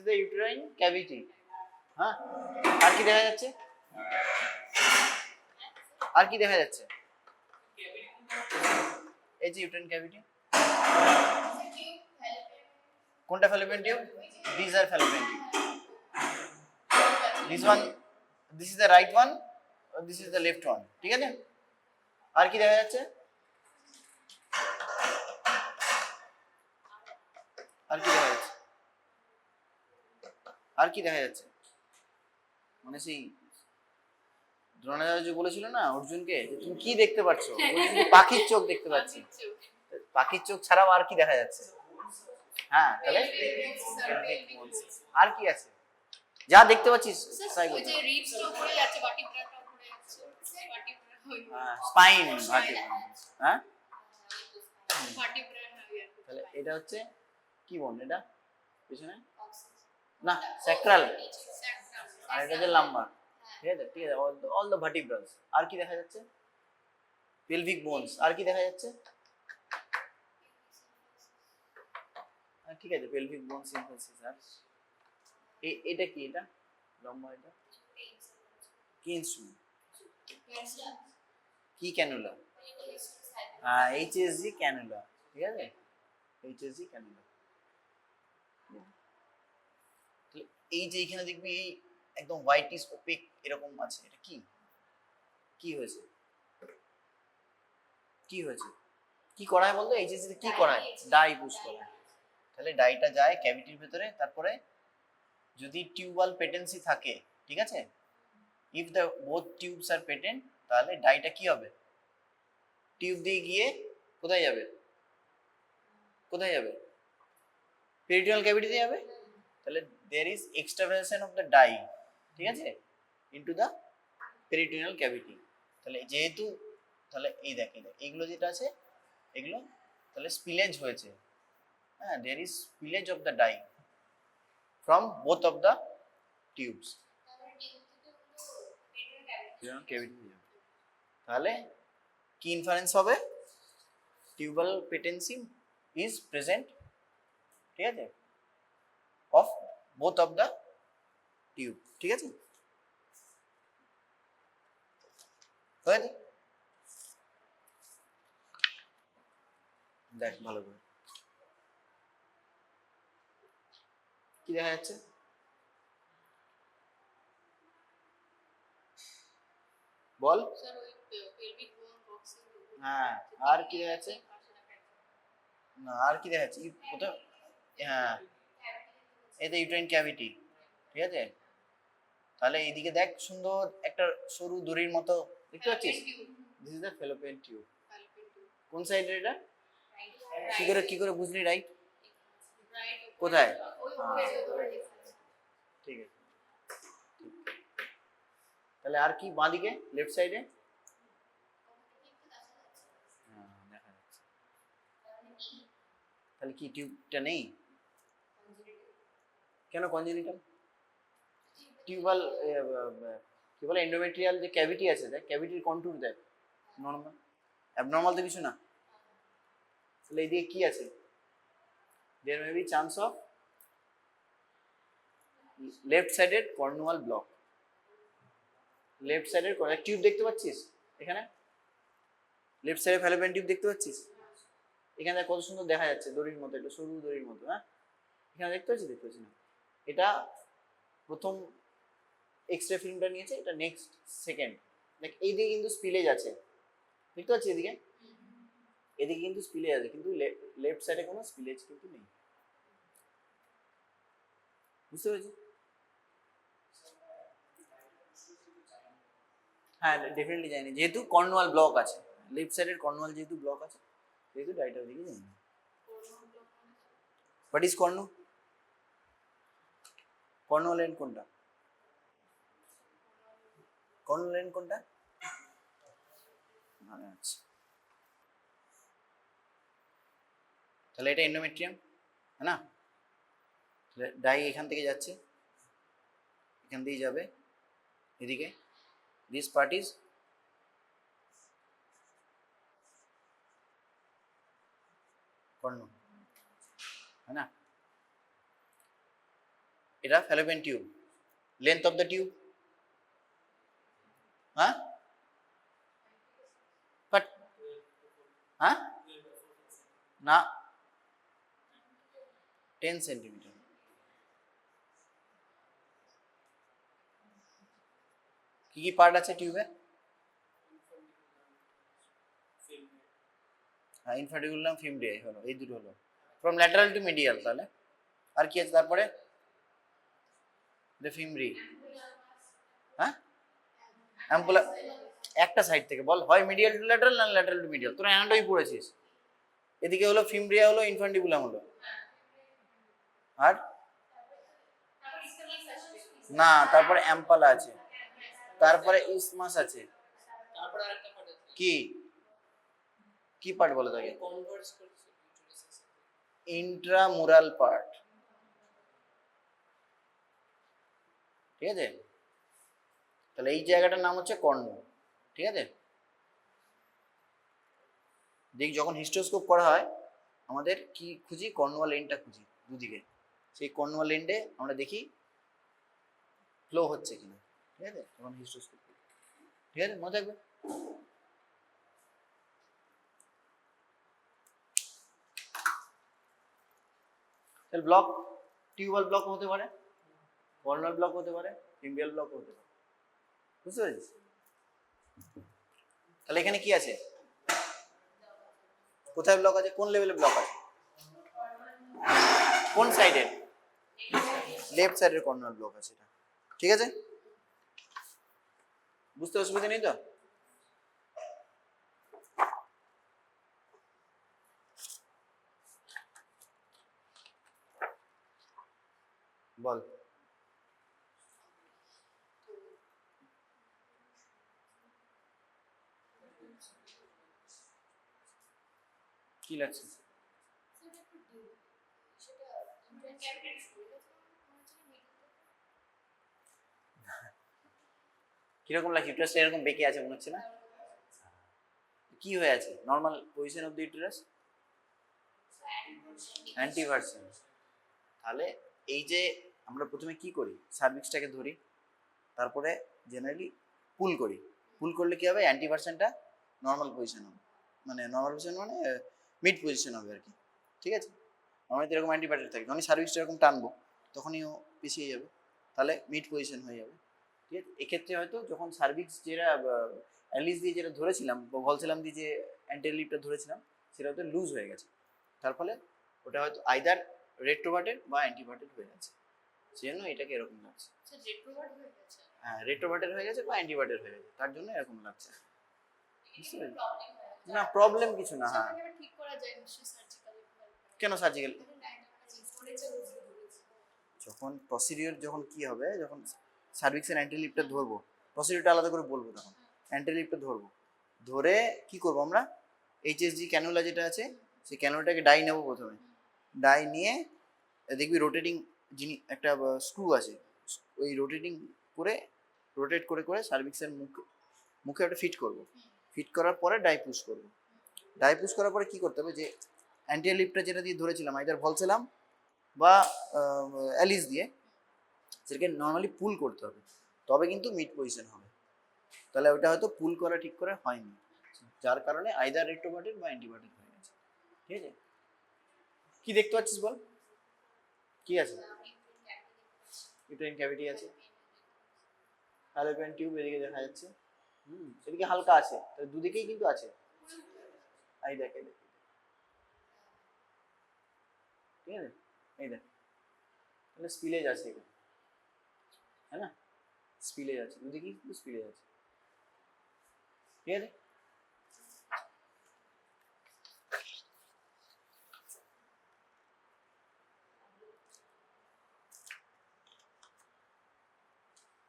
The uterine cavity. হ্যাঁ, আর কি দেখা যাচ্ছে? আর কি দেখা যাচ্ছে? এই যে ইউটেরাইন ক্যাভিটি, কোনটা fallopian tube? This are fallopian tube. This one, this is the right one, this is the left one. ঠিক আছে, আর কি দেখা যাচ্ছে? আর কি দেখা যাচ্ছে? আর কি দেখা যাচ্ছে? মানে সেই দ্রোণাচার্য বলেছিল না অর্জুনকে, তুমি কি দেখতে পাচ্ছ? পাখির চোখ দেখতে পাচ্ছি। পাখির চোখ ছাড়াও আর কি দেখা যাচ্ছে? হ্যাঁ, তাহলে আর কি আছে যা দেখতে পাচ্ছিস? স্পাইন, হ্যাঁ, তাহলে এটা হচ্ছে কি বোন? এটা পিছনে না, স্যাক্রাল, আর এটা যে লাম্বার। ঠিক আছে, ঠিক আছে, অল দ্য ভার্টিব্রাস। আর কি দেখা যাচ্ছে? Pelvic bones. আর কি দেখা যাচ্ছে? ঠিক আছে, পেলভিক বোন সিম্পলসিস। আর এটা কি? এটা লম্বা, এটা কি ইনস্ট্রুমেন্ট? কি ক্যানুলা? হ্যাঁ, এইচএসজি ক্যানুলা। ঠিক আছে, এইচএসজি ক্যানুলা। এই যে এখানে দেখবি এই একদম হোয়াইট ইস ওপেক এরকম আছে, এটা কি? কি হয়েছে? কি হয়েছে? কি করা হয় বলতো? এইচএসজি তে কি করা হয়? ডাই পুশ করা হয়। তাহলে ডাইটা যায় ক্যাভিটির ভেতরে, তারপরে যদি টিউবাল পেটেন্সি থাকে, ঠিক আছে, if the both tubes are patent, তাহলে ডাইটা কি হবে? টিউব দিয়ে গিয়ে কোথায় যাবে? কোথায় যাবে? পেরিটোনিয়াল ক্যাভিটিতে যাবে। তাহলে there is extravasation of the dye, ঠিক আছে, into the peritoneal cavity। তাহলে যেহেতু, তাহলে এই দেখ এইগুলো যেটা আছে এগুলো তাহলে স্পিলেজ হয়েছে। হ্যাঁ, there is spillage of the dye from both of the tubes। তাহলে কি ইনফারেন্স হবে? টিউবাল পেটেন্সি ইজ প্রেজেন্ট, ঠিক আছে, of both of the tube. ঠিক আছে, দেখ ভালো করে কি দেখা যাচ্ছে? বল। হ্যাঁ, আর কি দেখা যাচ্ছে? না, আর কি দেখা যাচ্ছে? হ্যাঁ, এটা ইউটেরাইন ক্যাভিটি। ঠিক আছে, তাহলে এইদিকে দেখ সুন্দর একটা সরু দড়ির মতো দেখতে পাচ্ছিস? This is the Fallopian tube. কোন সাইডে এটা? কি করে বুঝলি রাইট? কোথায়? ঠিক আছে, তাহলে আর কি বাঁদিকে লেফট সাইডে? দেখা যাচ্ছে। তাহলে কি টিউবটা নেই? কেন কনজেনিটাল? টিউবাল কি বলে, এন্ডোমেট্রিয়াল যে ক্যাভিটি আছে, দেখ ক্যাভিটির কন্টুর দেখ, নরমাল, অ্যাবনর্মাল তো কিছু না। তাহলে এইদিকে কি আছে? There may be chance of left সাইডের কর্নুয়াল ব্লক। লেফট সাইডের টিউব দেখতে পাচ্ছিস এখানে? লেফট সাইডে ফ্যালোপিয়ান টিউব দেখতে পাচ্ছিস? এখানে কত সুন্দর দেখা যাচ্ছে, দড়ির মতো, একটা সরু দড়ির মতো। হ্যাঁ, এখানে দেখতে পাচ্ছিস? দেখতে পাচ্ছি না। এটা প্রথম এক্সরে ফিল্মটা নিয়েছে, এটা নেক্সট সেকেন্ড। দেখ এইদিকে কিন্তু স্পিলেজ আছে, দেখতে পাচ্ছিস? এদিকে কিন্তু স্পিলেজ আছে, কিন্তু লেফট সাইডে কোনো স্পিলেজ কিন্তু নেই। বুঝতে পেরেছি? হ্যাঁ, ডেফিনেটলি যায়নি, যেহেতু কর্নুয়াল ব্লক আছে, লেফট সাইডের কর্নুয়াল যেহেতু ব্লক আছে, যেহেতু ডাইটার দিকে যায়নি। What is cornu? Cornual end কোনটা? কর্নুয়াল এন্ড কোনটা? আচ্ছা, তাহলে এটা এন্ডোমেট্রিয়াম, হ্যাঁ না? ডাই এখান থেকে যাচ্ছে, এখান দিয়ে যাবে এদিকে, দিস পার্ট ইজ কর্নু, হ্যাঁ না? এটা Fallopian tube. Length of the tube, হ্যাঁ বাট হ্যাঁ না 10 সেন্টিমিটার। কি কি পার্ট আছে টিউবে? হ্যাঁ, ইনফ্রাটিকুলাম ফিমরিয়াই হলো, এই দুটো হলো ফ্রম ল্যাটারাল টু মিডিয়াল। তাহলে আর কি আছে তারপরে? দ্য ফিমরি, হ্যাঁ অ্যাম্পুলা, একটা সাইড থেকে বল, হয় মিডিয়াল টু ল্যাটারাল না ল্যাটারাল টু মিডিয়াল। তোরা অ্যানাটমি পড়েছিস। এদিকে হলো ফিমরিয়া, হলো ইনফ্যান্টিবুলাম হলো, আর না তারপরে অ্যাম্পালা আছে, তারপরে ইসমাস আছে, কি কি পার্ট বলে তাকে? ইন্ট্রামুরাল পার্ট, ঠিক আছে? তাহলে এই জায়গাটার নাম হচ্ছে কর্ণ, ঠিক আছে? দেখ যখন হিস্টোস্কোপ করা হয় আমাদের কি খুঁজি? কর্নুয়াল এন্ডটা খুঁজি দুদিকে। সেই কর্নুয়াল এন্ডে আমরা দেখি ফ্লো হচ্ছে কিনা, ঠিক আছে? তখন হিস্টোস্কোপ, ঠিক আছে? মনে থাকবে। তাহলে ব্লক, টিউবাল ব্লক হতে পারে, কর্নাল ব্লক হতে পারে, ফিমরিয়াল ব্লক হতে পারে, বুঝতে পেরেছিস? তাহলে এখানে কি আছে? কোথায় ব্লক আছে? কোন লেভেলে ব্লক আছে? কোন সাইডের? লেফট সাইডের কর্নাল ব্লক আছে এটা, ঠিক আছে? বুঝতে অসুবিধা নেই তো? বল। কি লাগছে? কিরকম লাগছে? ইউটারাসটা এরকম বেঁকে আছে মনে হচ্ছে না? কি হয়ে আছে? Normal position of the uterus, anteversion. তাহলে এই যে আমরা প্রথমে কি করি? সার্ভিক্সটাকে ধরি, তারপরে জেনারেলি পুল করি। পুল করলে কি হবে? অ্যান্টিভার্সনটা নর্মাল পজিশন হবে, মানে নর্মাল পজিশন মানে মিড পজিশন হবে আর কি, ঠিক আছে? আমাদের এরকম অ্যান্টিভার্সন থাকে, যখনই সার্ভিক্সটা এরকম টানবো তখনই ও পিছিয়ে যাবে, তাহলে মিড পজিশন হয়ে যাবে, ঠিক আছে? এক্ষেত্রে হয়তো যখন সার্ভিক্স যেটা অ্যালিস দিয়ে যেটা ধরেছিলাম, ভলছিলাম দিয়ে যে অ্যান্টেরিয়র লিফটা ধরেছিলাম, সেটা হয়তো লুজ হয়ে গেছে, তার ফলে ওটা হয়তো আইদার রেট্রোভার্টেড বা অ্যান্টিভার্টেড হয়ে গেছে, সেজন্য এটাকে এরকম লাগছে। হ্যাঁ, রেট্রোভার্টেড হয়ে গেছে বা অ্যান্টিভার্টেড হয়ে গেছে, তার জন্য এরকম লাগছে। না প্রবলেম কিছু না। হ্যাঁ, কেন সার্জিক্যাল? যখন প্রসিডিওর, যখন কি হবে, যখন সার্ভিক্সের অ্যান্টি লিফটটা ধরবো, প্রসিডিওরটা আলাদা করে বলবো, তখন অ্যান্টি লিফটটা ধরবো, ধরে কি করবো আমরা? এইচএসজি ক্যানুলা যেটা আছে, সেই ক্যানুলাটাকে ডাই নেবো প্রথমে, ডাই নিয়ে দেখবি রোটেটিং যিনি একটা স্ক্রু আছে, ওই রোটেটিং করে, রোটেট করে করে সার্ভিক্সের মুখে ওটা ফিট করব। ফিট করার পরে ডাই পুশ করবো। ডাই পুশ করার পরে কি করতে হবে? যে অ্যান্টিয়ার লিফটটা যেটা দিয়ে ধরেছিলাম, আইদার ভলছিলাম বা অ্যালিস দিয়ে, সেটাকে নর্মালি পুল করতে হবে, তবে কিন্তু মিড পজিশন হবে। তাহলে ওটা হয়তো পুল করা ঠিক করে হয়নি, যার কারণে আইদার রেট্রোভার্টেড বা অ্যান্টিভার্টেড হয়ে গেছে, ঠিক আছে? কি দেখতে পাচ্ছিস বল? কি আছে? ইউটেরাইন ক্যাভিটি আছে, ফ্যালোপিয়ান টিউব এদিকে দেখা যাচ্ছে, এদিকে হালকা আছে, তাহলে দুদিকেই কিন্তু আছে। এই দেখ, এই দেখ, ঠিক আছে? এই দেখ, তাহলে স্পিলেজ আছে এখানে, হ্যাঁ না? স্পিলেজ আছে দুদিকেই, কিন্তু স্পিলেজ আছে, ঠিক আছে?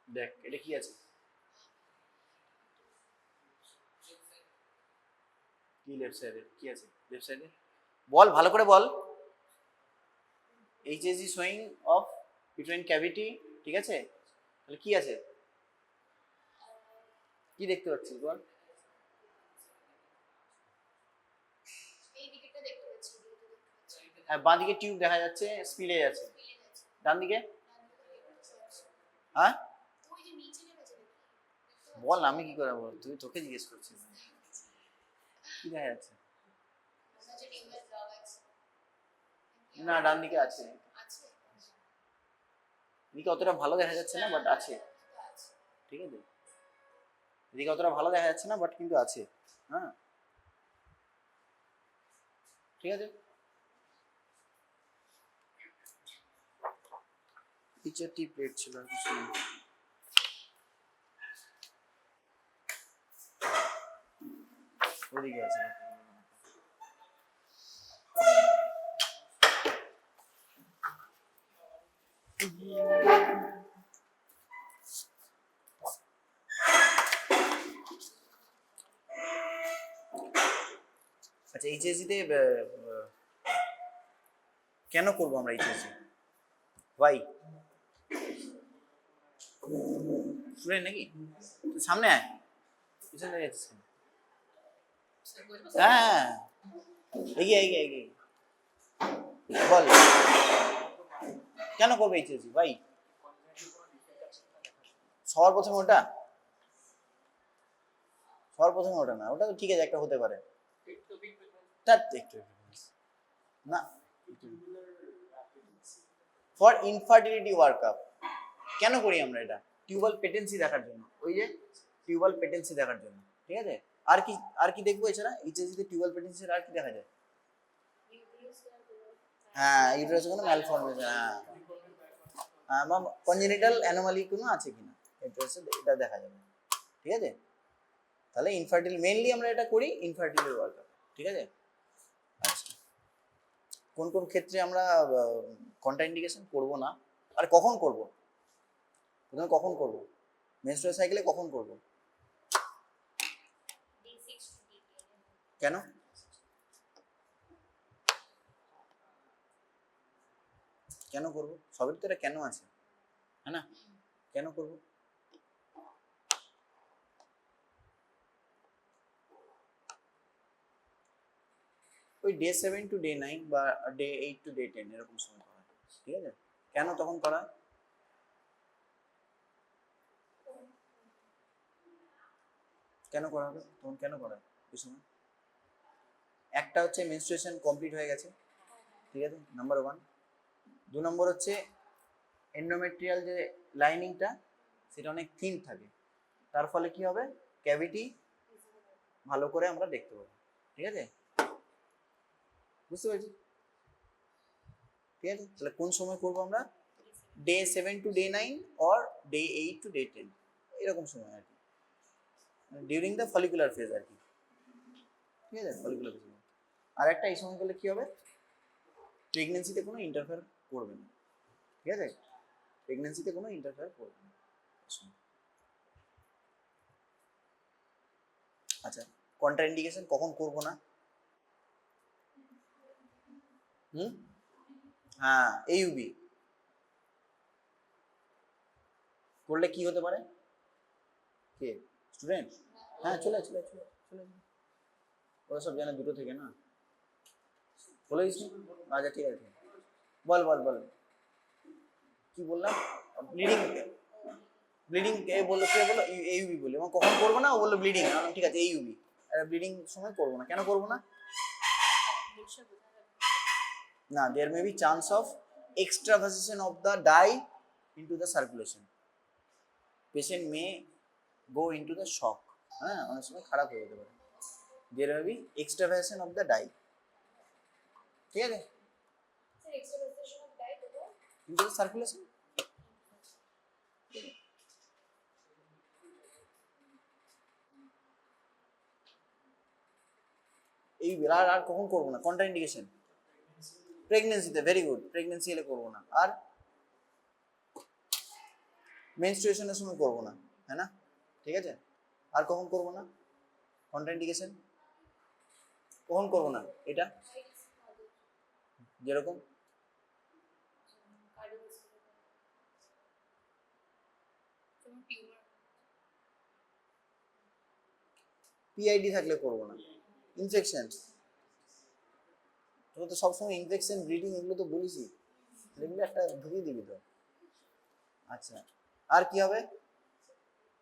দেখ এটা কি আছে? কি লেফট সাইডে কি আছে? লেফট সাইডে বল, ভালো করে বল। HSG showing of uterine cavity, ঠিক আছে? তাহলে কি আছে? কি দেখতে পাচ্ছিস বল? হ্যাঁ, বাঁ দিকে টিউব দেখা যাচ্ছে, স্পিলেজ আছে। ডান দিকে হ্যাঁ বল, আমি কি করে বল, তুই তোকে জিজ্ঞেস করছিস কি দেখা যাচ্ছে? না, ডান দিকে আছে, এদিকে অতটা ভালো দেখা যাচ্ছে না, বাট আছে, ঠিক আছে, এদিকে অতটা ভালো দেখা যাচ্ছে না, বাট কিন্তু আছে। হ্যাঁ, ঠিক আছে। পিকচারটি প্লেট ছিল আর কিছু না। ওদিকে আছে। আচ্ছা, এইচএসসি তে কেন করবো আমরা এইচএসসি? ভাই স্টুডেন্ট নাকি? সামনে আয়, পিছনে যাচ্ছিস কেন? হ্যাঁ, এগিয়ে এগিয়ে এগিয়ে বল, কেন করবে এইচএসসি ভাই? সবার প্রথমে ওটা, সবার প্রথমে ওটা না, ওটা তো ঠিক আছে, একটা হতে পারে, তার একটু না, ফর ইনফার্টিলিটি ওয়ার্কআপ। কেন করি আমরা এটা? টিউবাল পেটেন্সি দেখার জন্য, ওই যে টিউবাল পেটেন্সি দেখার জন্য, ঠিক আছে। আর কি, আর কি দেখবো এছাড়া এইচএসসি তে টিউবাল পেটেন্সি আর কি দেখা যায়? হ্যাঁ, ইউটেরাসে কোনো ম্যালফরমেশন, হ্যাঁ, বা কনজেনিটাল অ্যানোমালি কোনো আছে কিনা, এটা দেখা যাবে, ঠিক আছে। তাহলে ইনফার্টিল মেইনলি আমরা এটা করি ইনফার্টিলিটি ওয়ার্কআপ, ঠিক আছে। আচ্ছা, কোন কোন ক্ষেত্রে আমরা কন্ট্রাইন্ডিকেশন করব না, আর কখন করব? প্রথমে কখন করব? মেনস্ট্রুয়াল সাইকেলে কখন করব? কেন? কেন করব? সবের তো এটা কেন আছে, হ্যাঁ না? কেন করব? ওই ডে 7 টু ডে 9 বা ডে 8 টু ডে 10 এরকম সময় করা হয়, ঠিক আছে। কেন তখন করা? কেন করা হবে তখন, কেন করা এই সময়? একটা হচ্ছে মেনস্ট্রুয়েশন কমপ্লিট হয়ে গেছে, ঠিক আছে, নাম্বার 1। 2 নম্বর হচ্ছে এন্ডোমেট্রিয়াল যে লাইনিংটা সেটা অনেক থিন থাকে, তার ফলে কি হবে, ক্যাভিটি ভালো করে আমরা দেখতে পাবো, ঠিক আছে, বুঝতে পেরেছি, ঠিক আছে। তাহলে কোন সময় করবো আমরা? Day 7 to day 9 or day 8 to day 10, এরকম সময় আর কি, ডিউরিং দ্য ফলিকুলার ফেজ আর কি, ঠিক আছে, ফলিকুলার ফেজ। আর একটা এই সময় করলে কি হবে, প্রেগনেন্সিতে কোনো ইন্টারফেয়ার করবে না, ঠিক আছে, প্রেগনেন্সিতে কোনো ইন্টারফেয়ার করবে না। আচ্ছা, কন্ট্রাইন্ডিকেশন কখন করব না? হ্যাঁ, এইউবি করলে কি হতে পারে? কে স্টুডেন্ট? হ্যাঁ, চলে চলে চলে চলে, ওরা সব জানে 2টো থেকে না, বলে দিস। আচ্ছা, ঠিক আছে, বল বল বল, কি বললাম? ব্লিডিং, ব্লিডিং কে বললো, কে বললো এইউবি বলে, এবং কখন করবো না? ও বললো ব্লিডিং, ঠিক আছে এইউবি, ব্লিডিং সময় করবো না, কেন করবো না? না, there may be chance of extravasation of the dye into the circulation, patient may go into the shock, হ্যাঁ, অনেক সময় খারাপ হয়ে যেতে পারে, there may be extravasation of the dye, ঠিক আছে, into the circulation। এই আর আর কখন করবো না কন্ট্রাইন্ডিকেশন? প্রেগনেন্সিতে, ভেরি গুড, প্রেগনেন্সি হলে করবো না, আর মেনস্ট্রুয়েশনের সময় করবো না, হ্যাঁ না, ঠিক আছে। আর কখন করবো না কন্ট্রাইন্ডিকেশন? কখন করবো না এটা? যেরকম পিআইডি থাকলে করবো না, ইনফেকশন, তোকে তো সবসময় ইনফেকশন, ব্লিডিং এগুলো তো বলিসই, এগুলো একটা ঢুকিয়ে দিবি তো। আচ্ছা, আর কি হবে?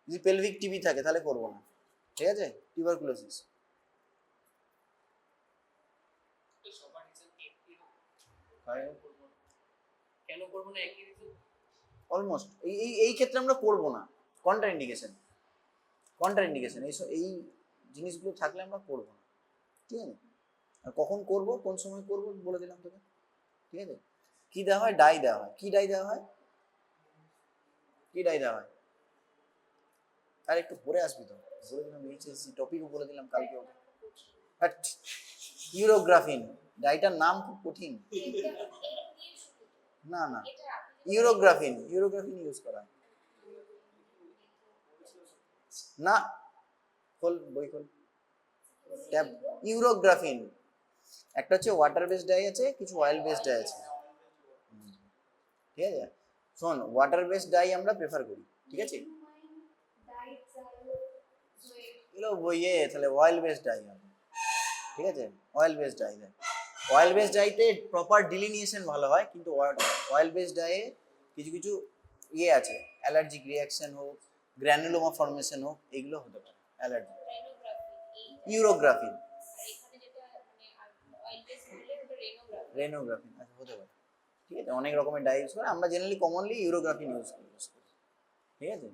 যদি পেলভিক টিবি থাকে তাহলে করবো না, ঠিক আছে? টিউবারকুলোসিস কেন করবো না? একই রিজন অলমোস্ট এই ক্ষেত্রে আমরা করবো না, কন্ট্রা ইন্ডিকেশন এই জিনিসগুলো থাকলে আমরা করবো না, ঠিক আছে? আর কখন করব, কোন সময় করব বলে দিলাম তোকে, ঠিক আছে? কি দেওয়া হয়? ডাই দেওয়া হয়। কি ডাই দেওয়া হয়? আর একটু পরে আসবি তো, বলে দিলাম এইচএসসি টপিকও বলে দিলাম কালকে ওকে। ইউরোগ্রাফিন, ডাইটার নাম খুব কঠিন। না না, ইউরোগ্রাফিন ইউজ করা হয় না। খোল বই খোল, ট্যাব। ইউরোগ্রাফিন একটা হচ্ছে ওয়াটার বেসড ডাই আছে, কিছু অয়েল বেসড ডাই আছে, ঠিক আছে? শোন, ওয়াটার বেসড ডাই আমরা প্রেফার করি, ঠিক আছে? এগুলো বইয়ে তাহলে অয়েল বেসড ডাই হবে, ঠিক আছে? অয়েল বেসড ডাই দেয়। অয়েল বেসড ডাইতে প্রপার ডিলিনিয়েশন ভালো হয়, কিন্তু অয়েল বেসড ডাইয়ে কিছু কিছু ইয়ে আছে, অ্যালার্জিক রিয়াকশন হোক, গ্র্যানুলোমা ফর্মেশন হোক, এগুলো হতে পারে অ্যালার্জি। ইউরোগ্রাফিন, রেনোগ্রাফিন, আচ্ছা হতে পারে, ঠিক আছে? অনেক রকমের ডাই ইউজ করে, আমরা জেনারেলি কমনলি ইউরোগ্রাফিন ইউজ করি, ঠিক আছে?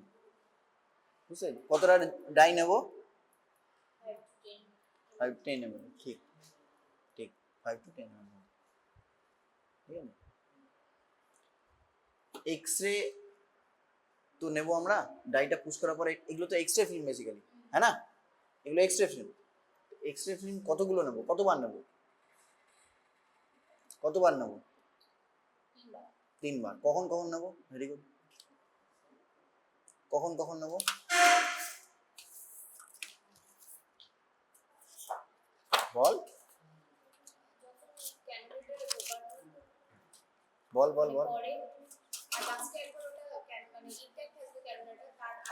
বুঝলে কতটা ডাই নেব? 5-10 ml, ঠিক ঠিক 5 to 10 ml, ঠিক আছে? এক্সরে তো নেব আমরা, ডাইটা পুশ করার পরে, এগুলো তো এক্সরে ফিল্ম বেসিক্যালি, হ্যাঁ না? এগুলো এক্সরে ফিল্ম কতগুলো নেব, কতবার নেব? 3বার। কখন নেব? Very good. কখন নেব? বল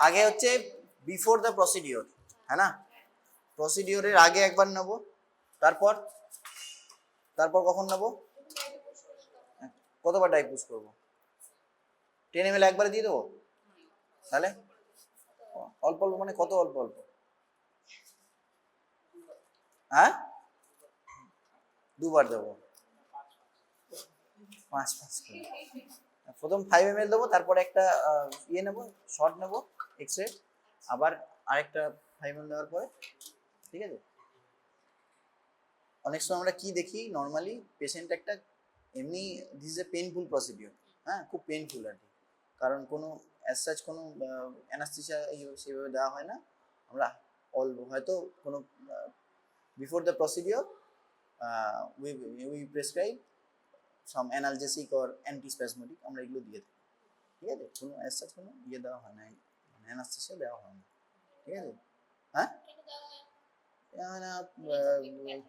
আগে হচ্ছে বিফোর দ্য প্রসিডিওর, হ্যাঁ না? প্রসিডিওরের আগে একবার নেব, তারপর কখন নেব? কতবার ডাই পুশ করব? 10 ml একবারে দিয়ে দেবো? তাহলে অল্প মানে কত অল্প? হ্যাঁ, 2বার দেবো, 5 করে। প্রথম 5 ml দেবো, তারপরে একটা ইয়ে নেবো, শর্ট নেবো এক্সরে, আবার আরেকটা 5 ml দেওয়ার পরে, ঠিক আছে? অনেক সময় আমরা কি দেখি, নর্মালি পেশেন্ট একটা এমনি, this is a painful procedure, হ্যাঁ, খুব পেইনফুল আর কি, কারণ কোনো অ্যাজ সাচ কোনো অ্যানাস্থেসিয়া সেভাবে দেওয়া হয় না। আমরা হয়তো কোনো before the procedure we prescribe some analgesic or antispasmodic, আমরা এগুলো দিয়ে থাকি, ঠিক আছে? কোনো অ্যাজ সাচ কোনো ইয়ে দেওয়া হয় না, অ্যানাস্থেসিয়া দেওয়া হয় না, ঠিক আছে? হ্যাঁ,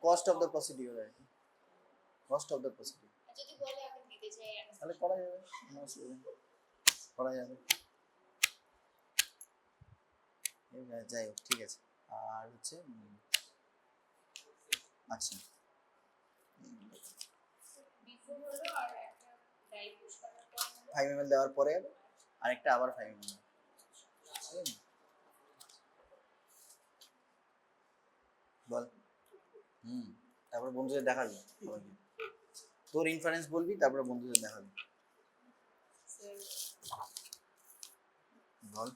কস্ট অফ দ্য প্রসিডিওর আর কি, তাহলে করা যাবে, যাই হোক, ঠিক আছে। আর হচ্ছে আচ্ছা, 5 ml দেওয়ার পরে আরেকটা আবার 5 ml, বল। তারপর বন্ধুদের দেখাবি সবাইকে, তোর ইনফারেন্স বলবি, তারপরে বন্ধুদের দেখাবি, বল।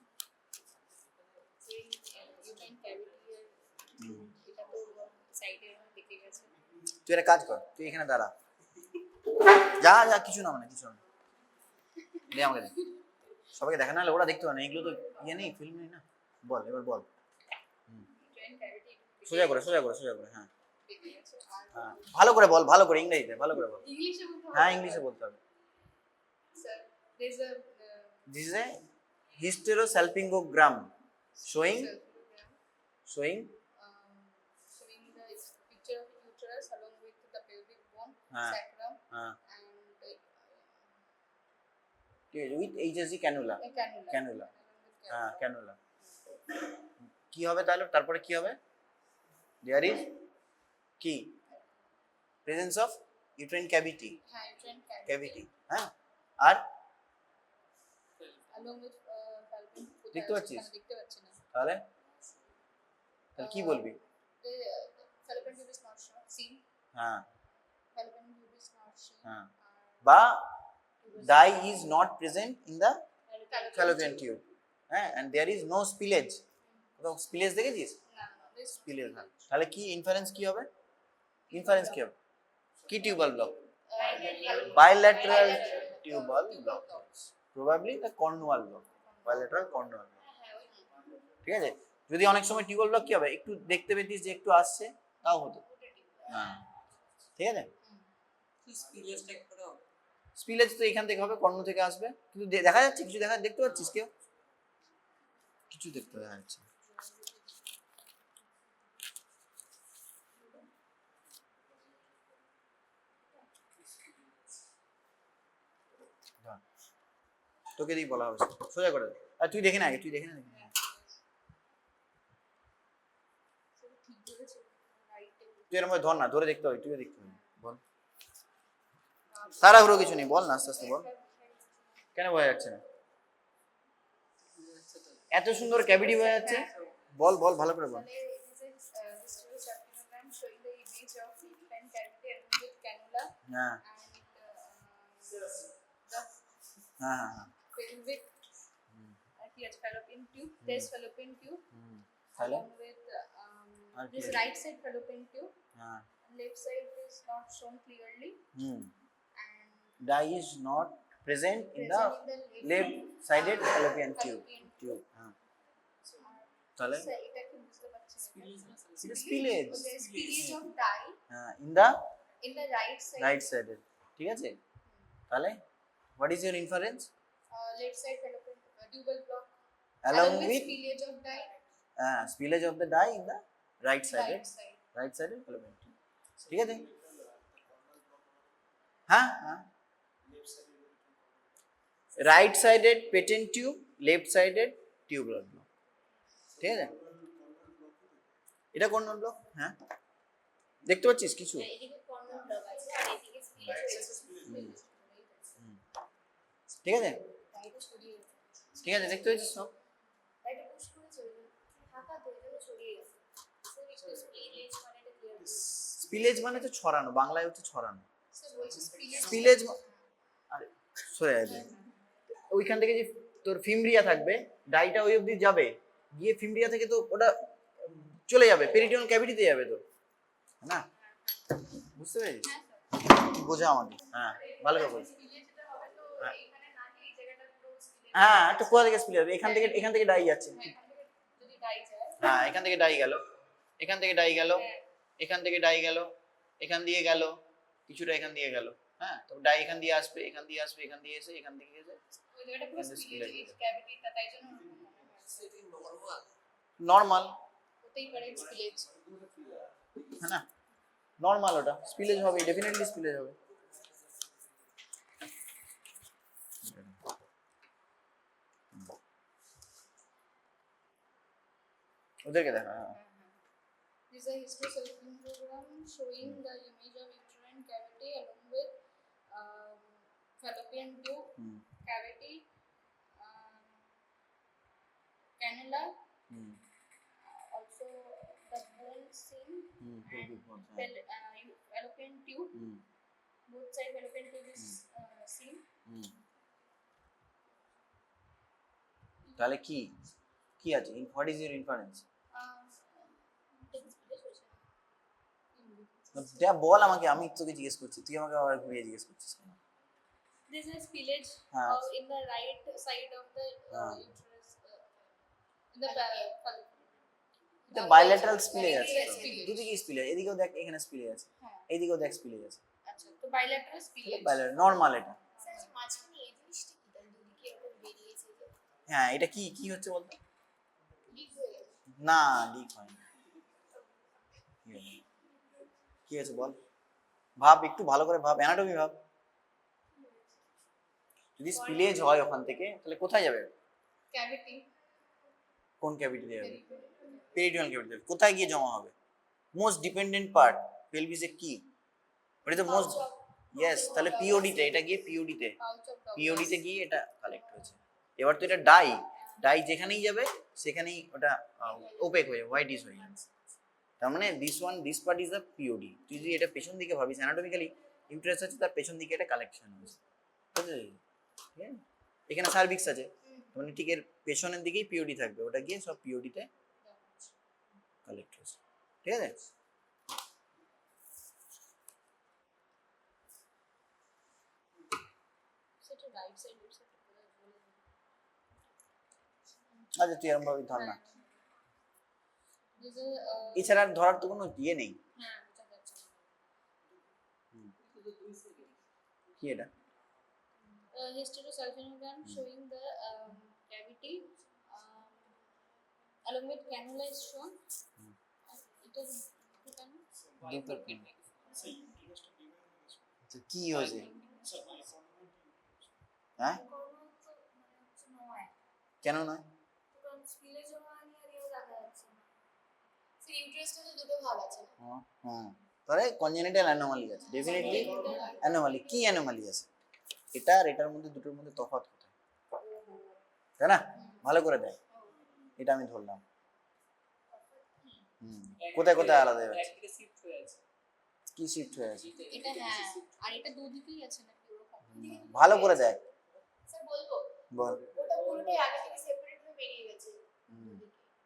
তুই একটা কাজ কর, তুই এখানে দাঁড়া, যা কিছু না, দে আমাকে দে, সবাইকে দেখা, নাহলে ওরা দেখতে পারে না, এগুলো তো ইয়ে নেই, ফিল্ম নেই না। বল, এবার বল, সোজা করে, হ্যাঁ হ্যাঁ, ভালো করে বল, ভালো করে ইংরেজিতে ভালো করে বল। হ্যাঁ, ইংলিশে বলতে হবে। This is a hysterosalpingogram showing the picture of uterus along with the pelvic bone, sacrum, and with HSG cannula, হ্যাঁ, ক্যানুলা। কি হবে তারপরে কি হবে? There is কি presence of uterine cavity, হ্যাঁ, আর along with fallopian tube দেখতে পাচ্ছিস? দেখতে পাচ্ছি না তাহলে তাহলে কি বলবি? the fallopian tube is not seen হ্যাঁ fallopian tube is not seen হ্যাঁ বা dye is not present in the fallopian tube tube, হ্যাঁ, and there is no spillage. কোথাও স্পিলেজ দেখেছিস? না this স্পিলেজ না, তাহলে কি ইনফারেন্স কি হবে? ইনফারেন্স কি হবে? কি tubal block? bilateral tubal block, probably the cornual block, bilateral cornual block. ঠিক আছে, যদি অনেক সময় টিউবাল ব্লক কি হবে, একটু দেখতে পেতিস যে একটু আসছে, তাও হতো। হ্যাঁ ঠিক আছে, স্পিলেজ তো এখান থেকে হবে, কর্ণ থেকে আসবে, কিন্তু দেখা যাচ্ছে কিছু, দেখতে পাচ্ছিস কেউ? কিছু দেখতে দেখা যাচ্ছে। তোকে দিয়ে বলা হবে, সোজা করে দে। আর তুই দেখে না আগে, তুই দেখে না। তুই এর মধ্যে ধর না, ধরে দেখতে হবে, তুই দেখতে হবে, বল। তাড়াহুড়ো কিছু নেই, বল না, আস্তে আস্তে বল। কেন বোঝা যাচ্ছে না? এত সুন্দর ক্যাভিটি বোঝা যাচ্ছে, বল বল ভালো করে বল। showing the image of infant cavity along with cannula হ্যাঁ and হ্যাঁ হ্যাঁ pelvic here fallopian tube this fallopian tube তাহলে along with আর কি this আছে? right side fallopian tube হ্যাঁ left side is not shown clearly hmm, and dye is not present in the left sided fallopian tube. হ্যাঁ তাহলে এটা কি বুঝতে পারছি এটা spillage, okay spillage of dye হ্যাঁ in the right sided, ঠিক আছে। তাহলে what is your inference? left side fallopian tubal block Along with spillage of the dye in the right sided fallopian tube, ঠিক আছে। হ্যাঁ হ্যাঁ right sided patent tube, left sided tubular block, ঠিক আছে। এটা কোন ব্লক? হ্যাঁ দেখতে পাচ্ছিস কিছু? এদিকে কর্নার ব্লক আছে আর এদিকে স্পিলেজ ঠিক আছে ডাইটা ছড়িয়ে ঠিক আছে, দেখতে পাচ্ছিস সব? ডাইটা পুশ করে চলে ফাঁকা তো এটা ছড়িয়ে গেছে স্যার এটা স্পিলেজ মানে এটা ক্লিয়ার স্পিলেজ মানে তো ছড়ানো, বাংলায় হচ্ছে ছড়ানো। স্যার বলছি স্পিলেজ আরে সরে যাবে, ওইখান থেকে যে তোর ফিমব্রিয়া থাকবে, ডাইটা ওই অবধি যাবে, গিয়ে ফিমব্রিয়া থেকে তো ওটা চলে যাবে, পেরিটোনিয়াল ক্যাভিটিতে যাবে তো, না? বুঝতে পেরেছিস? বোঝা আমাকে, হ্যাঁ ভালো করে বল। স্পিলেজটা হবে তো এখানে না গিয়ে এই জায়গাটা পুরো স্পিলেজ হ্যাঁ তো কোথা থেকে স্পিলেজ হবে? এখান থেকে ডাই যাচ্ছে, যদি ডাই যায় হ্যাঁ এখান থেকে ডাই গেল, এখান থেকে ডাই গেল, এখান থেকে ডাই গেল, এখান দিয়ে গেল, কিছুটা এখান দিয়ে গেল, হ্যাঁ তো ডাই এখান দিয়ে আসবে, এখান দিয়ে আসবে, এখান দিয়ে এসে এখান থেকে এসে ওই জায়গাটা পুরো স্পিলেজ ক্যাভিটিটা তাই জন্য নর্মাল, হতেই পারে স্পিলেজ হ্যাঁ না, নর্মাল ওটা স্পিলেজ হবে, ডেফিনেটলি স্পিলেজ হবে। ওদেরকে দেখা, হ্যাঁ This is a history program showing the image of uterine cavity along with fallopian tube cavity, cannula, also the bone seen, fallopian tube, both side fallopian tube is seen. তাহলে কি কি আছে? What is your inference? যা বল আমাকে, আমি তোকে জিজ্ঞেস করছি, তুই আমাকে আবার ঘুরিয়ে জিজ্ঞেস করছিস কেন? This is spillage in the right side of the uterus, in the এটা বাইলেটারাল স্পিলেজ আছে, দুদিকে স্পিলেজ, এদিকেও দেখ এখানে স্পিলেজ আছে, এইদিকেও দেখ স্পিলেজ আছে। আচ্ছা তো বাইলেটারাল স্পিলেজ, বাইলেটারাল নরমাল এটা। স্যার মাঝখানে এই জিনিসটা কি তাহলে দুদিকে এরকম বেরিয়েছে যে হ্যাঁ এটা কি কি হচ্ছে বলতো? লিক হয়ে গেছে না লিক হয়নি, কি হয়েছে বল, ভাব একটু ভালো করে ভাব, অ্যানাটমি ভাব। যদি স্পিলেজ হয় ওখান থেকে তাহলে কোথায় যাবে? ক্যাভিটি, কোন ক্যাভিটি যাবে? Peritoneal cavity. কোথায় গিয়ে জমা হবে? মোস্ট ডিপেন্ডেন্ট পার্ট পেলভিসে কি, ওটা তো মোস্ট, ইয়েস, তাহলে পিওডি তে, এটা গিয়ে পিওডি তে, পাউচ অফ পিওডি তে গিয়ে এটা কালেক্ট হয়েছে, এবার তো এটা ডাই, ডাই যেখানেই যাবে সেখানেই ওটা ওপেক হয়ে হোয়াইটিশ হয়ে যাবে। তার মানে this part is the POD. তুই যদি এটা পেছন দিকে ভাবিস, অ্যানাটমিক্যালি ইউটেরাস আছে, তার পেছন দিকে এটা কালেকশন হয়েছে, বুঝলি? ঠিক আছে, এখানে সার্ভিক্স আছে, মানে ঠিক এর পেছনের দিকেই পিওডি থাকবে, ওটা গিয়ে সব পিওডিতে কালেক্ট হয়েছে। ঠিক আছে, সেটা রাইট সাইড এর সাথে বলে দিই। আচ্ছা তুই এরকম ভাবে ধর না, This is এছাড়া আর ধরার তো কোনো ইয়ে নেই। হ্যাঁ এটা যাচ্ছে কি এটা? hysterosalpingogram showing the cavity along with cannula is shown. It is তো কি হয়েছে? হ্যাঁ কেন নয়? তাহলে কনজেনিটাল অ্যানোমালি আছে, ডেফিনেটলি অ্যানোমালি। কি অ্যানোমালি আছে? এটা আর এটার মধ্যে, দুটোর মধ্যে তফাৎ কোথায়, তাই না? ভালো করে দেয়, এটা আমি ধরলাম। কোথায় কোথায় আলাদা হয়ে যাচ্ছে? কি শিফট হয়ে আছে? এটা হ্যাঁ, আর এটা দুদিকেই আছে নাকি ওরকম? ভালো করে দেখ। স্যার বলবো বল। ওটা পুরোটাই আগে থেকে সেপারেট হয়ে বেরিয়ে গেছে।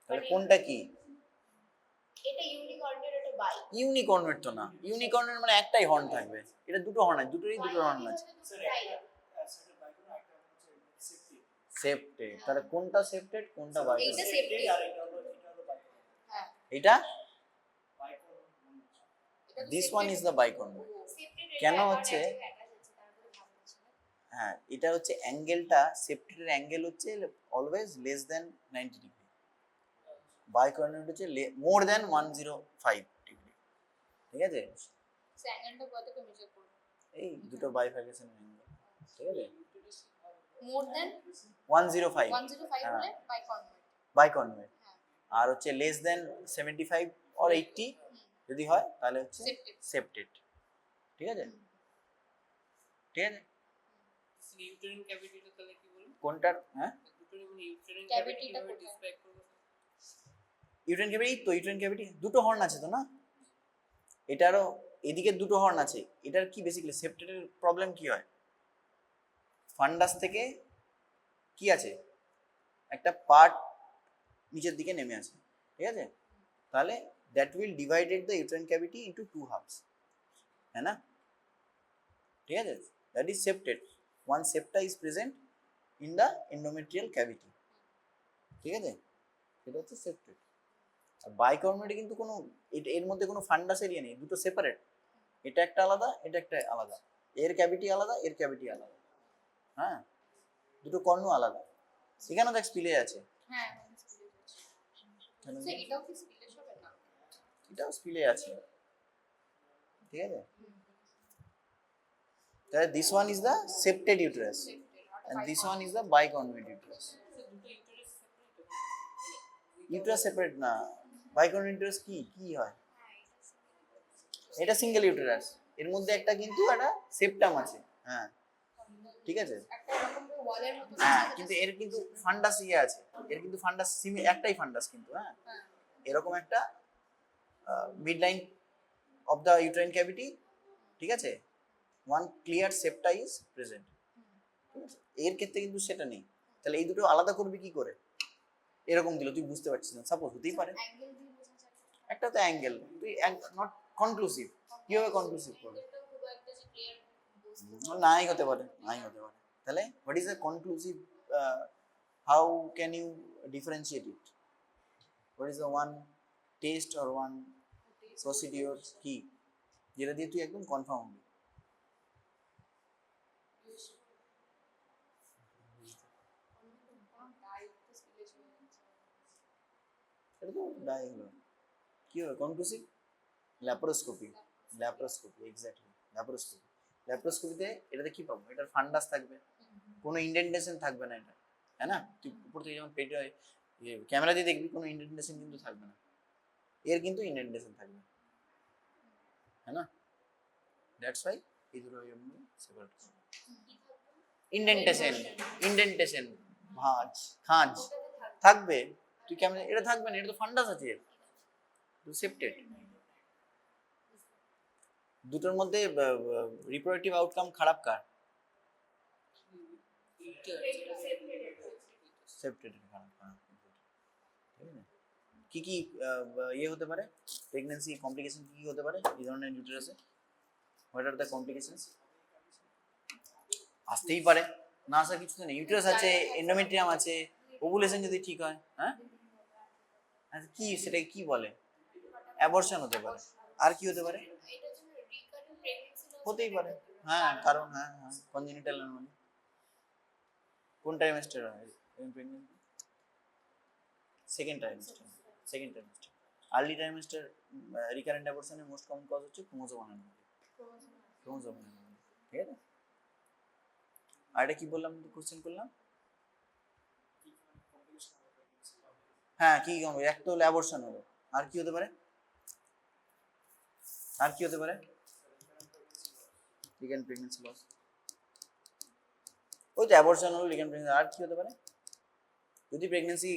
তাহলে কোনটা কি? এটা ইউনিকর্নের, এটা বাই। ইউনিকর্নের তো না, ইউনিকর্নের মানে একটাই হর্ন থাকবে, এটা দুটো হর্ন আছে, দুটোরই দুটো হর্ন আছে। সেপ্টেড, তাহলে কোনটা সেপ্টেড কোনটা বাইকর্ন? এটা সেপ্টেড, হ্যাঁ এটা দিস ওয়ান ইজ দ্য বাইকর্ন। কেন হচ্ছে? হ্যাঁ, এটা হচ্ছে অ্যাঙ্গেলটা, সেপ্টেডের অ্যাঙ্গেল হচ্ছে অলওয়েজ লেস দেন 90 ডিগ্রি, বাইকর্নের হচ্ছে মোর দেন 105 ডিগ্রি। ঠিক আছে, অ্যাঙ্গেলটা কতটা মেজার করব? এই দুটো বাইফার্কেশন অ্যাঙ্গেল, ঠিক আছে, মোর দেন 105 105 হলে বাইকর্নের, বাইকর্নের। আর হচ্ছে লেস দেন 75 অর 80 যদি হয় তাহলে হচ্ছে সেপ্টেড। ঠিক আছে, ঠিক আছে। ইউটেরিন ক্যাভিটিটা তাহলে কি বলবো? কোনটার? হ্যাঁ, দুটোরই মানে ইউটেরিন ক্যাভিটিটা ক্যাভিটি কোথায়? ডিসক্রাইব করব। ইউটেরিন ক্যাভিটি তো, ইউটেরিন ক্যাভিটি দুটো হর্ন আছে তো না, এটারও এদিকে দুটো হর্ন আছে। এটার কি বেসিক্যালি সেপ্টেডের প্রবলেম কি হয়? ফান্ডাস থেকে কি আছে, একটা পার্ট নিচের দিকে নেমে আছে, ঠিক আছে, তাহলে that will divided the uterine cavity into two halves, है ना? ঠিক আছে, that is septate. One septa is present in the endometrial cavity, ঠিক আছে, এটা হচ্ছে সেপ্টেড। আর বাইকর্নেটে কিন্তু কোনো এর মধ্যে কোনো ফান্ডাস এরিয়া নেই, দুটো সেপারেট, এটা একটা আলাদা, এটা একটা আলাদা, এর ক্যাভিটি আলাদা, এর ক্যাভিটি আলাদা, হ্যাঁ, দুটো কর্ণ আলাদা। এখানে দেখ স্পিলে আছে, হ্যাঁ স্যার এটাও কি স্পিলেজ হবে না? এটাও স্পিলে আছে, ঠিক আছে। তাহলে this one is the septate uterus and this one is the bicornuate uterus. Uterus separate না, bicornuate uterus কি কি হয়? এটা সিঙ্গেল ইউটেরাস, এর মধ্যে একটা কিন্তু একটা সেপ্টাম আছে, হ্যাঁ ঠিক আছে, একটা এরকম করে ওয়ালের মতো হ্যাঁ, কিন্তু এর কিন্তু ফান্ডাস ইয়ে আছে, এর কিন্তু ফান্ডাস একটাই ফান্ডাস কিন্তু, হ্যাঁ এরকম একটা mid line of the uterine cavity, ঠিক আছে, one clear septa is present, ঠিক আছে। এর ক্ষেত্রে কিন্তু সেটা নেই, তাহলে এই দুটো আলাদা করবি কি করে? এরকম দিল, তুই বুঝতে পারছিস না, সাপোজ হতেই পারে অ্যাঙ্গেল দিয়ে বোঝা যায়। একটা তো অ্যাঙ্গেল, তুই নট কনক্লুসিভ, কিভাবে কনক্লুসিভ করবে? এটা খুব একটা যে ক্লিয়ার বুঝতে নাই হতে পারে, নাই হতে পারে। তাহলে what is the conclusive, how can you differentiate it? What is the one test or one procedure কি যেটা দিয়ে তুই একদম কনফার্ম হবি? এটা তো ডাই হলো, কি হবে conclusive? Laparoscopy, laparoscopy exactly, laparoscopy. ল্যাপারোস্কোপিতে এটাতে কি পাবো? এটার ফান্ডাস থাকবে, কোনো ইন্ডেন্টেশন থাকবে না, এটা তাই না? তুই উপর থেকে যেমন পেটে ক্যামেরা দিয়ে দেখবি কোনো ইন্ডেন্টেশন কিন্তু থাকবে না, এর কিন্তু ইন্ডেন্টেশন থাকবে, তাই না? দ্যাটস ওয়াই এই দুটো সেপারেট করব। ইন্ডেন্টেশন, ইন্ডেন্টেশন ভাঁজ খাঁজ থাকবে, তুই কেমন, এটা থাকবে না, এটা তো ফান্ডাস আছে, সেপ্টেড। দুটোর মধ্যে রিপ্রোডাক্টিভ আউটকাম খারাপ কার? সেপ্টেড খারাপ। কি কি ইয়ে হতে পারে, প্রেগন্যান্সি কমপ্লিকেশন কি কি হতে পারে এই ধরনের ইউটেরাসে? What are the complications? আসতেই পারে, না আসার কিছু তো নেই। ইউটেরাস আছে, এন্ডোমেট্রিয়াম আছে, ওভুলেশন যদি ঠিক হয়, হ্যাঁ আচ্ছা কি সেটাকে কি বলে? অ্যাবর্শন হতে পারে। আর কি হতে পারে? হতেই পারে, হ্যাঁ কারণ হ্যাঁ হ্যাঁ কনজেনিটাল অ্যানোমালি। কোন ট্রাইমেস্টার হয় pregnancy? Second trimester. Second trimester. Early trimester recurrent অ্যাবর্শনের মোস্ট কমন কজ হচ্ছে ক্রোমোজোম অ্যানোমালি। ক্রোমোজোম অ্যানোমালি, ঠিক আছে। আর এটা কি বললাম, কোশ্চেন করলাম, হ্যাঁ কি হবে, এক তো হলো অ্যাবর্শন হলো, আর কি হতে পারে? আর কি হতে পারে? রিকারেন্ট প্রেগন্যান্সি লস, ওই তো অ্যাবর্শন হলো, রিকারেন্ট প্রেগন্যান্সি। আর কি হতে পারে? যদি প্রেগন্যান্সি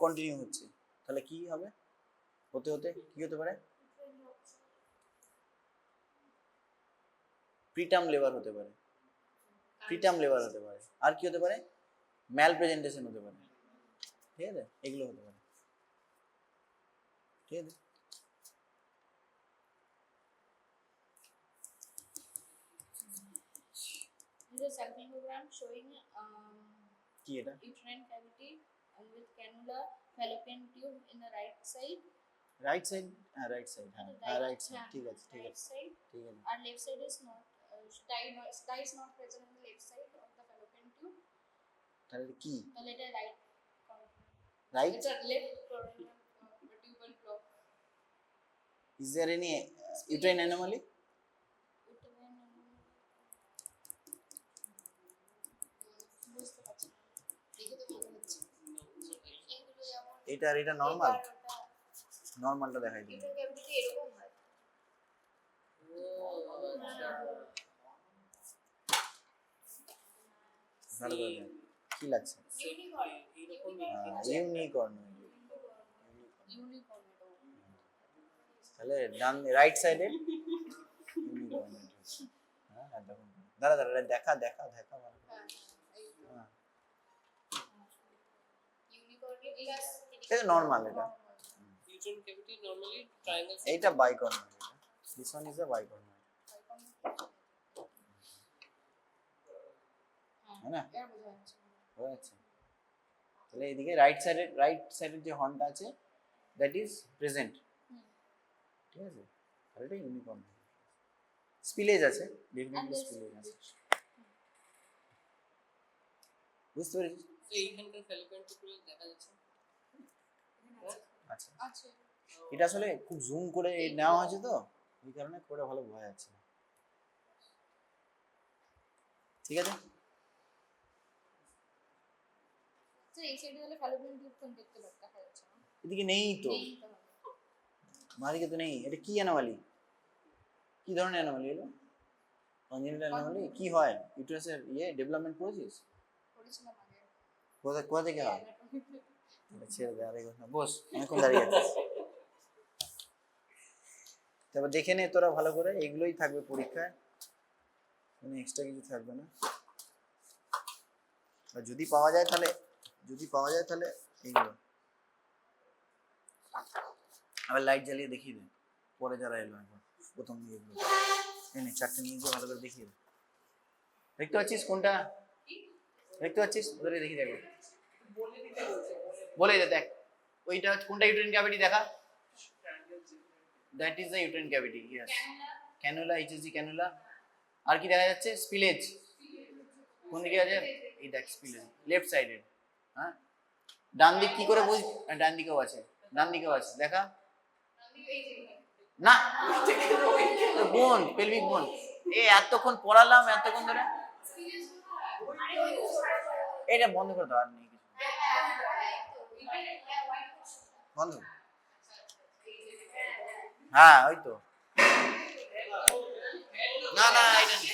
কন্টিনিউ হচ্ছে তাহলে কি হবে, হতে হতে কি হতে পারে? প্রিটার্ম লেবার হতে পারে, প্রিটার্ম লেবার হতে পারে। আর কি হতে পারে? ম্যাল প্রেজেন্টেশন হতে পারে, ঠিক আছে, এগুলো হতে পারে, ঠিক আছে। This is a diagram showing কি এটা? uterine cavity with cannula, fallopian tube in the right side. Right side, হ্যাঁ রাইট সাইড, হ্যাঁ রাইট সাইড, ঠিক আছে ঠিক Right আছে side. ঠিক আছে। Our left side is not dye is not present on the left side of the fallopian tube. তাহলে কি? So let a right. Right, It's a left tubal block. Is there any uterine anomaly? বুঝতে পারছি না, দেখে তো ভালো হচ্ছে। এগুলো যেমন এটা আর এটা নরমাল, নরমালটা দেখাই দিই। uterine cavity এরকম হয়। ভালো করে দেখ। কি লাগছে? ইউনিকর্ন। ইউনিকর্ন। তাহলে ডান রাইট সাইডে ইউনিকর্ন। হ্যাঁ দেখুন, দাঁড়া দাঁড়া দেখা দেখা দেখা ভালো করে। হ্যাঁ ইউনিকর্ন প্লাস এটা নরমাল, এটা Uterine cavity normally triangle. এইটা বাইকর্ন, দিস ওয়ান ইজ আ বাইকর্ন, হ্যাঁ না? এর বোঝা যাচ্ছে। আচ্ছা, তাহলে এইদিকে রাইট সাইডের যে হর্নটা আছে দ্যাট ইজ প্রেজেন্ট, ঠিক আছে। তাহলে এটা ইউনিকর্ন। স্পিলেজ আছে, ডেফিনেটলি স্পিলেজ আছে, বুঝতে পেরেছিস? So এইখানকার fallopian tube গুলো দেখা যাচ্ছে। আচ্ছা, আচ্ছা, এটা আসলে খুব জুম করে নেওয়া হয়েছে তো এই কারণে খুব ভালো বোঝা যাচ্ছে না, ঠিক আছে। স্যার এই সাইডে তাহলে fallopian tube কোন দেখতে দেখা যাচ্ছে না। এদিকে নেই তো, নেই তাহলে। মাদিকে তো নেই। এটা কি অ্যানোমালি, কি ধরনের অ্যানোমালি এলো? কনজেনিটাল অ্যানোমালি কি হয়? ইউটেরাসের ডেভেলপমেন্ট করেছিস? করেছিলাম আগে। কোথা থেকে হয়? ছেড়ে দে, আরেক কথা বস, অনেকক্ষণ দাঁড়িয়ে আছিস। তারপর দেখে নে তোরা ভালো করে, এগুলোই থাকবে পরীক্ষায়, কোনো এক্সট্রা কিছু থাকবে না। আর যদি পাওয়া যায় তাহলে এইগুলো আবার লাইট জ্বালিয়ে দেখিয়ে দে, পরে যারা এলো একবার প্রথম এগুলো এনে চারটে নিয়ে গিয়ে ভালো করে দেখিয়ে দে। দেখতে পাচ্ছিস কোনটা? দেখতে পাচ্ছিস? ওদের দেখি দেখো, বলে দে, দেখ ওইটা কোনটা ইউটেরিন ক্যাভিটি দেখা। That is the uterine cavity, yes. Cannula, HSG cannula. আর কি দেখা যাচ্ছে? স্পিলেজ। কোন দিকে আছে? এই দেখ স্পিলেজ, লেফট সাইডে। হ্যাঁ, ডান দিক কি করে বুঝ? ডান দিকেও আছে, ডান দিকেও আছে, দেখা না, বোন, পেলভিক বোন। এতক্ষণ পড়ালাম, এতক্ষণ ধরে এটা বন্ধ করে দাও, আর নেই কিছু, বন্ধ। হ্যাঁ ওই তো, না না এটা নেই।